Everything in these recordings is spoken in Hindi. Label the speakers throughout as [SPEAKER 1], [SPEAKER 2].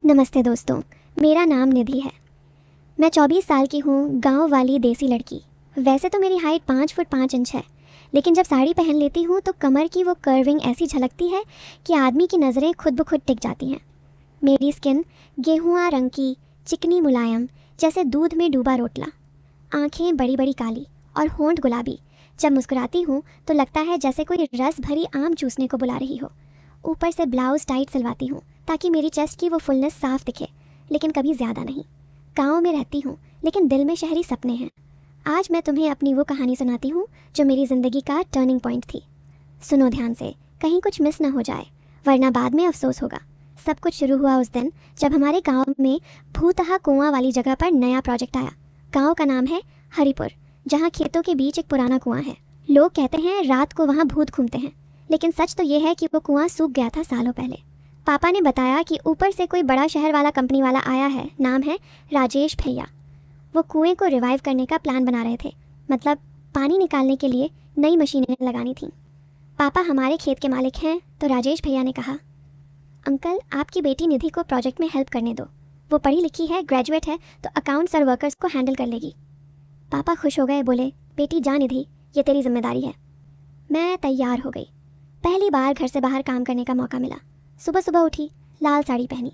[SPEAKER 1] नमस्ते दोस्तों, मेरा नाम निधि है। मैं 24 साल की हूँ, गांव वाली देसी लड़की। वैसे तो मेरी हाइट 5 फुट 5 इंच है, लेकिन जब साड़ी पहन लेती हूँ तो कमर की वो कर्विंग ऐसी झलकती है कि आदमी की नज़रें खुद ब खुद टिक जाती हैं। मेरी स्किन गेहुआ रंग की, चिकनी मुलायम, जैसे दूध में डूबा रोटला। आँखें बड़ी बड़ी काली और होंठ गुलाबी। जब मुस्कुराती हूँ तो लगता है जैसे कोई रस भरी आम चूसने को बुला रही हो। ऊपर से ब्लाउज टाइट सिलवाती हूँ ताकि मेरी चेस्ट की वो फुलनेस साफ दिखे, लेकिन कभी ज़्यादा नहीं। गाँव में रहती हूँ, लेकिन दिल में शहरी सपने हैं। आज मैं तुम्हें अपनी वो कहानी सुनाती हूँ जो मेरी ज़िंदगी का टर्निंग पॉइंट थी। सुनो ध्यान से, कहीं कुछ मिस ना हो जाए, वरना बाद में अफसोस होगा। सब कुछ शुरू हुआ उस दिन जब हमारे गाँव में भूतहा कुआं वाली जगह पर नया प्रोजेक्ट आया। गाँव का नाम है हरिपुर, जहाँ खेतों के बीच एक पुराना कुआं है। लोग कहते हैं रात को वहाँ भूत घूमते हैं, लेकिन सच तो ये है कि वो कुआं सूख गया था सालों पहले। पापा ने बताया कि ऊपर से कोई बड़ा शहर वाला कंपनी वाला आया है, नाम है राजेश भैया। वो कुएं को रिवाइव करने का प्लान बना रहे थे, मतलब पानी निकालने के लिए नई मशीनें लगानी थी। पापा हमारे खेत के मालिक हैं, तो राजेश भैया ने कहा, अंकल आपकी बेटी निधि को प्रोजेक्ट में हेल्प करने दो। वो पढ़ी लिखी है, ग्रेजुएट है, तो अकाउंट्स और वर्कर्स को हैंडल कर लेगी। पापा खुश हो गए, बोले बेटी जा निधि, ये तेरी जिम्मेदारी है। मैं तैयार हो गई। पहली बार घर से बाहर काम करने का मौका मिला। सुबह सुबह उठी, लाल साड़ी पहनी,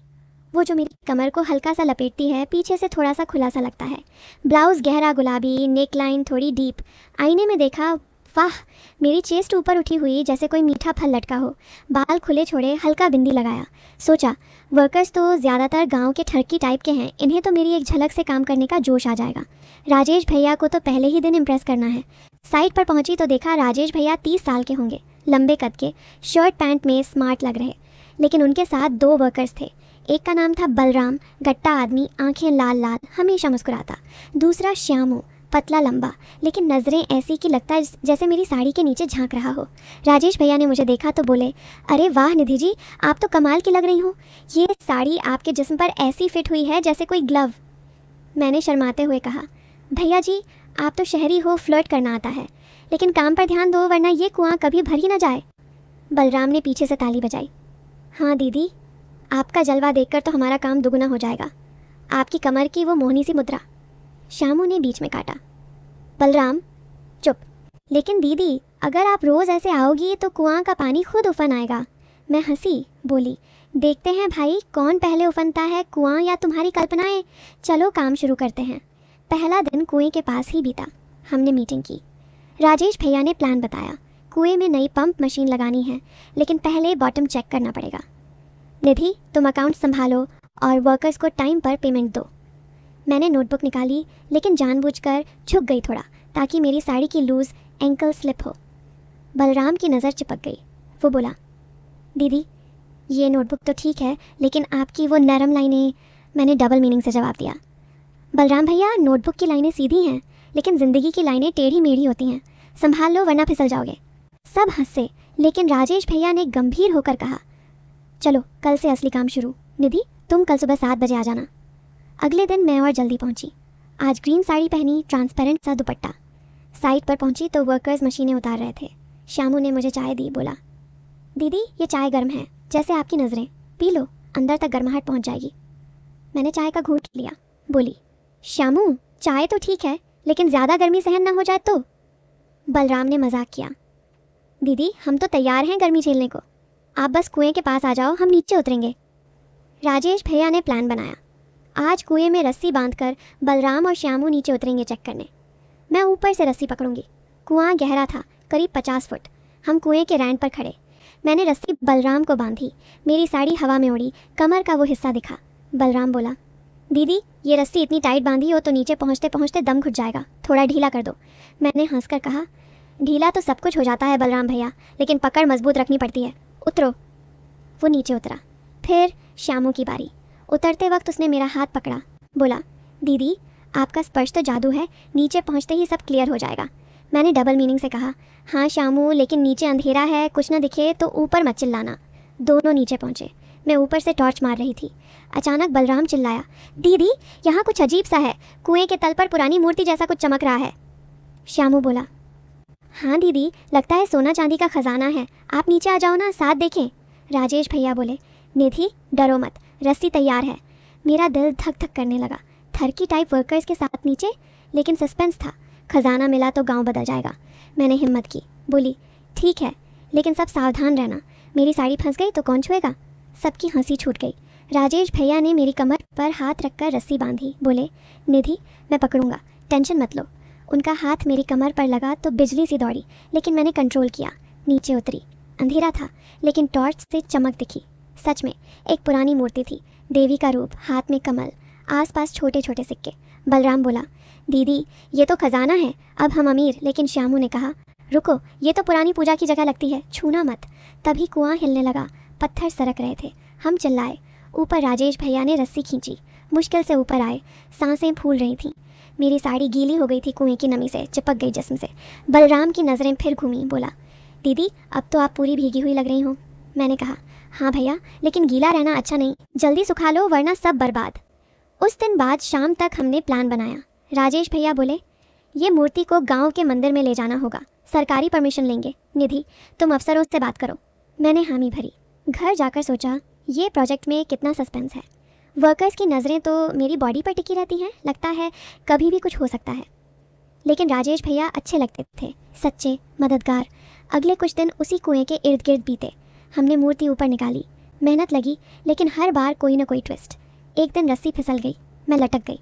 [SPEAKER 1] वो जो मेरी कमर को हल्का सा लपेटती है, पीछे से थोड़ा सा खुला सा लगता है। ब्लाउज़ गहरा गुलाबी, नेक लाइन थोड़ी डीप। आईने में देखा, वाह, मेरी चेस्ट ऊपर उठी हुई जैसे कोई मीठा फल लटका हो। बाल खुले छोड़े, हल्का बिंदी लगाया। सोचा वर्कर्स तो ज़्यादातर गांव के ठरकी टाइप के हैं, इन्हें तो मेरी एक झलक से काम करने का जोश आ जाएगा। राजेश भैया को तो पहले ही दिन इम्प्रेस करना है। साइट पर पहुंची तो देखा राजेश भैया 30 साल के होंगे, लंबे कद के, शर्ट पैंट में स्मार्ट लग रहे। लेकिन उनके साथ 2 वर्कर्स थे। एक का नाम था बलराम, गट्टा आदमी, आंखें लाल लाल, हमेशा मुस्कुराता। दूसरा श्यामू, पतला लंबा, लेकिन नज़रें ऐसी कि लगता है जैसे मेरी साड़ी के नीचे झांक रहा हो। राजेश भैया ने मुझे देखा तो बोले, अरे वाह निधि जी, आप तो कमाल की लग रही हो। ये साड़ी आपके जिस्म पर ऐसी फिट हुई है जैसे कोई ग्लव। मैंने शर्माते हुए कहा, भैया जी आप तो शहरी हो, फ्लर्ट करना आता है, लेकिन काम पर ध्यान दो वरना ये कुआं कभी भर ही ना जाए। बलराम ने पीछे से ताली बजाई। हाँ दीदी, आपका जलवा देखकर तो हमारा काम दुगना हो जाएगा। आपकी कमर की वो मोहनी सी मुद्रा। श्यामू ने बीच में काटा। बलराम चुप। लेकिन दीदी अगर आप रोज़ ऐसे आओगी तो कुआं का पानी खुद उफन आएगा। मैं हंसी, बोली, देखते हैं भाई कौन पहले उफनता है, कुआं या तुम्हारी कल्पनाएं। चलो काम शुरू करते हैं। पहला दिन कुएं के पास ही बीता। हमने मीटिंग की। राजेश भैया ने प्लान बताया। कुएं में नई पंप मशीन लगानी है, लेकिन पहले बॉटम चेक करना पड़ेगा। निधि तुम अकाउंट संभालो और वर्कर्स को टाइम पर पेमेंट दो। मैंने नोटबुक निकाली, लेकिन जानबूझकर झुक गई थोड़ा, ताकि मेरी साड़ी की लूज़ एंकल स्लिप हो। बलराम की नज़र चिपक गई। वो बोला, दीदी ये नोटबुक तो ठीक है, लेकिन आपकी वो नरम लाइनें। मैंने डबल मीनिंग से जवाब दिया। बलराम भैया नोटबुक की लाइनें सीधी हैं, लेकिन ज़िंदगी की लाइनें टेढ़ी मेढ़ी होती हैं। संभाल लो वरना फिसल जाओगे। सब हंसे, लेकिन राजेश भैया ने गंभीर होकर कहा, चलो कल से असली काम शुरू। निधि तुम कल सुबह 7 बजे आ जाना। अगले दिन मैं और जल्दी पहुंची। आज ग्रीन साड़ी पहनी, ट्रांसपेरेंट सा दुपट्टा। साइट पर पहुंची तो वर्कर्स मशीनें उतार रहे थे। श्यामू ने मुझे चाय दी, बोला, दीदी ये चाय गर्म है, जैसे आपकी नज़रें, पी लो, अंदर तक गर्माहट पहुंच जाएगी। मैंने चाय का घूंट लिया, बोली, श्यामू चाय तो ठीक है, लेकिन ज़्यादा गर्मी सहन ना हो जाए तो। बलराम ने मजाक किया, दीदी हम तो तैयार हैं गर्मी झेलने को, आप बस कुएं के पास आ जाओ, हम नीचे उतरेंगे। राजेश भैया ने प्लान बनाया। आज कुएं में रस्सी बांधकर बलराम और श्यामू नीचे उतरेंगे चेक करने। मैं ऊपर से रस्सी पकड़ूंगी। कुआं गहरा था, करीब 50 फुट। हम कुएं के रैंड पर खड़े। मैंने रस्सी बलराम को बांधी। मेरी साड़ी हवा में उड़ी, कमर का वो हिस्सा दिखा। बलराम बोला, दीदी ये रस्सी इतनी टाइट बांधी हो तो नीचे पहुँचते पहुँचते दम घुट जाएगा, थोड़ा ढीला कर दो। मैंने हंसकर कहा, ढीला तो सब कुछ हो जाता है बलराम भैया, लेकिन पकड़ मजबूत रखनी पड़ती है। उतरो। वो नीचे उतरा। फिर श्यामू की बारी। उतरते वक्त उसने मेरा हाथ पकड़ा, बोला, दीदी आपका स्पर्श तो जादू है, नीचे पहुंचते ही सब क्लियर हो जाएगा। मैंने डबल मीनिंग से कहा, हाँ श्यामू, लेकिन नीचे अंधेरा है, कुछ ना दिखे तो ऊपर मत चिल्लाना। दोनों नीचे पहुंचे। मैं ऊपर से टॉर्च मार रही थी। अचानक बलराम चिल्लाया, दीदी यहाँ कुछ अजीब सा है, कुएं के तल पर पुरानी मूर्ति जैसा कुछ चमक रहा है। श्यामू बोला, हाँ दीदी लगता है सोना चांदी का खजाना है, आप नीचे आ जाओ ना, साथ देखें। राजेश भैया बोले, निधि डरो मत, रस्सी तैयार है। मेरा दिल धक धक करने लगा। थर्की टाइप वर्कर्स के साथ नीचे, लेकिन सस्पेंस था। खजाना मिला तो गांव बदल जाएगा। मैंने हिम्मत की, बोली ठीक है, लेकिन सब सावधान रहना। मेरी साड़ी फंस गई तो कौन छुएगा। सबकी हंसी छूट गई। राजेश भैया ने मेरी कमर पर हाथ रखकर रस्सी बांधी। बोले निधि, मैं पकड़ूंगा, टेंशन मत लो। उनका हाथ मेरी कमर पर लगा तो बिजली सी दौड़ी, लेकिन मैंने कंट्रोल किया। नीचे उतरी। अंधेरा था, लेकिन टॉर्च से चमक दिखी। सच में एक पुरानी मूर्ति थी, देवी का रूप, हाथ में कमल, आसपास छोटे छोटे सिक्के। बलराम बोला, दीदी ये तो खजाना है, अब हम अमीर। लेकिन श्यामू ने कहा, रुको, ये तो पुरानी पूजा की जगह लगती है, छूना मत। तभी कुआं हिलने लगा, पत्थर सरक रहे थे। हम चिल्लाए। ऊपर राजेश भैया ने रस्सी खींची। मुश्किल से ऊपर आए। सांसें फूल रही थीं। मेरी साड़ी गीली हो गई थी, कुएं की नमी से चिपक गई जिस्म से। बलराम की नज़रें फिर घूमी। बोला, दीदी अब तो आप पूरी भीगी हुई लग रही हो। मैंने कहा, हाँ भैया, लेकिन गीला रहना अच्छा नहीं, जल्दी सुखा लो वरना सब बर्बाद। उस दिन बाद शाम तक हमने प्लान बनाया। राजेश भैया बोले, ये मूर्ति को गांव के मंदिर में ले जाना होगा, सरकारी परमिशन लेंगे। निधि, तुम अफसरों से बात करो। मैंने हामी भरी। घर जाकर सोचा, ये प्रोजेक्ट में कितना सस्पेंस है। वर्कर्स की नज़रें तो मेरी बॉडी पर टिकी रहती हैं, लगता है कभी भी कुछ हो सकता है। लेकिन राजेश भैया अच्छे लगते थे, सच्चे, मददगार। अगले कुछ दिन उसी कुएं के इर्द गिर्द बीते। हमने मूर्ति ऊपर निकाली, मेहनत लगी, लेकिन हर बार कोई ना कोई ट्विस्ट। एक दिन रस्सी फिसल गई, मैं लटक गई।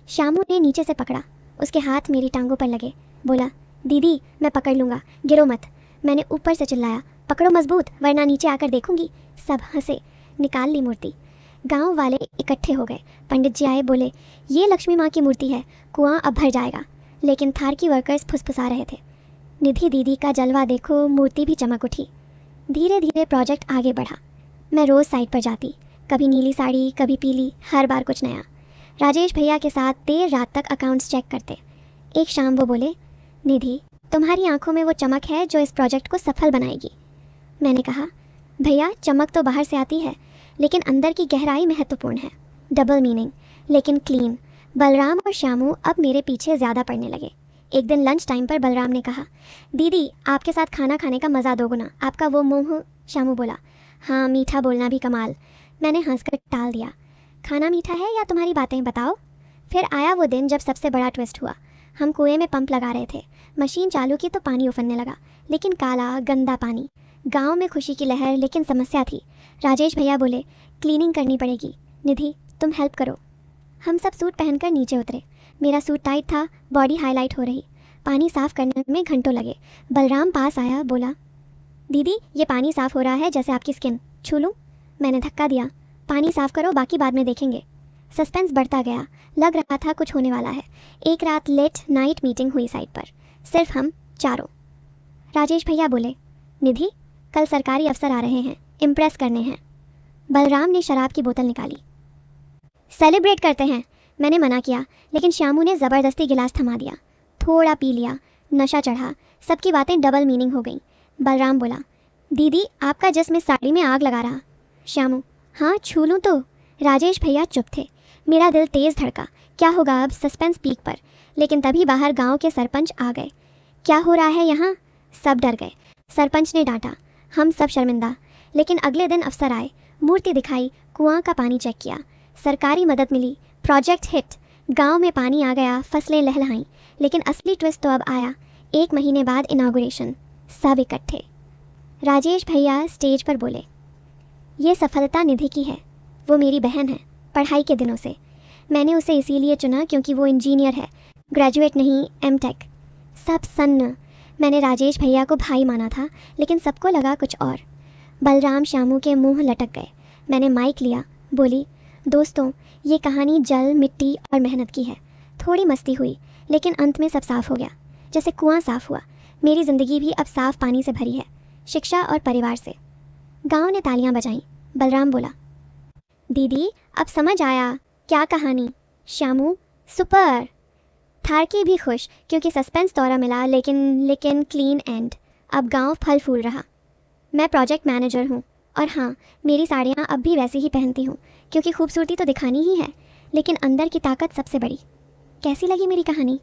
[SPEAKER 1] श्यामू ने नीचे से पकड़ा, उसके हाथ मेरी टांगों पर लगे। बोला, दीदी मैं पकड़ लूँगा, गिरो मत। मैंने ऊपर से चिल्लाया, पकड़ो मजबूत वरना नीचे आकर देखूंगी। सब हंसे। निकाल ली मूर्ति। गांव वाले इकट्ठे हो गए। पंडित जी आए, बोले, ये लक्ष्मी माँ की मूर्ति है, कुआं अब भर जाएगा। लेकिन थार की वर्कर्स फुसफुसा रहे थे। निधि दीदी का जलवा देखो, मूर्ति भी चमक उठी। धीरे धीरे प्रोजेक्ट आगे बढ़ा। मैं रोज़ साइट पर जाती, कभी नीली साड़ी, कभी पीली, हर बार कुछ नया। राजेश भैया के साथ देर रात तक अकाउंट्स चेक करते। एक शाम वो बोले, निधि तुम्हारी आंखों में वो चमक है जो इस प्रोजेक्ट को सफल बनाएगी। मैंने कहा, भैया चमक तो बाहर से आती है, लेकिन अंदर की गहराई महत्वपूर्ण है। डबल मीनिंग, लेकिन क्लीन। बलराम और श्यामू अब मेरे पीछे ज़्यादा पड़ने लगे। एक दिन लंच टाइम पर बलराम ने कहा, दीदी आपके साथ खाना खाने का मज़ा दोगुना, आपका वो मुँह। श्यामू बोला, हाँ मीठा बोलना भी कमाल। मैंने हंसकर टाल दिया, खाना मीठा है या तुम्हारी बातें, बताओ। फिर आया वो दिन जब सबसे बड़ा ट्विस्ट हुआ। हम कुएं में पंप लगा रहे थे। मशीन चालू की तो पानी उफनने लगा, लेकिन काला गंदा पानी। गांव में खुशी की लहर, लेकिन समस्या थी। राजेश भैया बोले, क्लीनिंग करनी पड़ेगी, निधि तुम हेल्प करो। हम सब सूट पहनकर नीचे उतरे। मेरा सूट टाइट था, बॉडी हाईलाइट हो रही। पानी साफ करने में घंटों लगे। बलराम पास आया, बोला, दीदी ये पानी साफ हो रहा है जैसे आपकी स्किन, छू लूँ। मैंने धक्का दिया, पानी साफ करो, बाकी बाद में देखेंगे। सस्पेंस बढ़ता गया, लग रहा था कुछ होने वाला है। एक रात लेट नाइट मीटिंग हुई साइट पर, सिर्फ हम चारों। राजेश भैया बोले, निधि कल सरकारी अफसर आ रहे हैं, इम्प्रेस करने हैं। बलराम ने शराब की बोतल निकाली। सेलिब्रेट करते हैं। मैंने मना किया, लेकिन श्यामू ने ज़बरदस्ती गिलास थमा दिया। थोड़ा पी लिया, नशा चढ़ा, सबकी बातें डबल मीनिंग हो गई। बलराम बोला, दीदी आपका जिस्म इस साड़ी में आग लगा रहा। श्यामू, हाँ छू लूँ तो। राजेश भैया चुप थे। मेरा दिल तेज़ धड़का, क्या होगा अब, सस्पेंस पीक पर। लेकिन तभी बाहर गांव के सरपंच आ गए। क्या हो रहा है यहाँ? सब डर गए। सरपंच ने डांटा, हम सब शर्मिंदा। लेकिन अगले दिन अफसर आए, मूर्ति दिखाई, कुआं का पानी चेक किया, सरकारी मदद मिली, प्रोजेक्ट हिट। गांव में पानी आ गया, फसलें लहलहाईं। लेकिन असली ट्विस्ट तो अब आया। 1 महीने बाद इनागुरेशन, सब इकट्ठे। राजेश भैया स्टेज पर बोले, ये सफलता निधि की है। वो मेरी बहन है, पढ़ाई के दिनों से। मैंने उसे इसीलिए चुना क्योंकि वो इंजीनियर है, ग्रेजुएट नहीं एमटेक। सब सन्न। मैंने राजेश भैया को भाई माना था, लेकिन सबको लगा कुछ और। बलराम श्यामू के मुंह लटक गए। मैंने माइक लिया, बोली, दोस्तों ये कहानी जल, मिट्टी और मेहनत की है। थोड़ी मस्ती हुई, लेकिन अंत में सब साफ हो गया, जैसे कुआं साफ हुआ। मेरी ज़िंदगी भी अब साफ पानी से भरी है, शिक्षा और परिवार से। गांव ने तालियां बजाईं। बलराम बोला, दीदी अब समझ आया क्या कहानी। श्यामू, सुपर। थारकी भी खुश क्योंकि सस्पेंस दौरा मिला, लेकिन क्लीन एंड। अब गांव फल फूल रहा। मैं प्रोजेक्ट मैनेजर हूँ, और हाँ मेरी साड़ियाँ अब भी वैसी ही पहनती हूँ, क्योंकि खूबसूरती तो दिखानी ही है, लेकिन अंदर की ताकत सबसे बड़ी। कैसी लगी मेरी कहानी?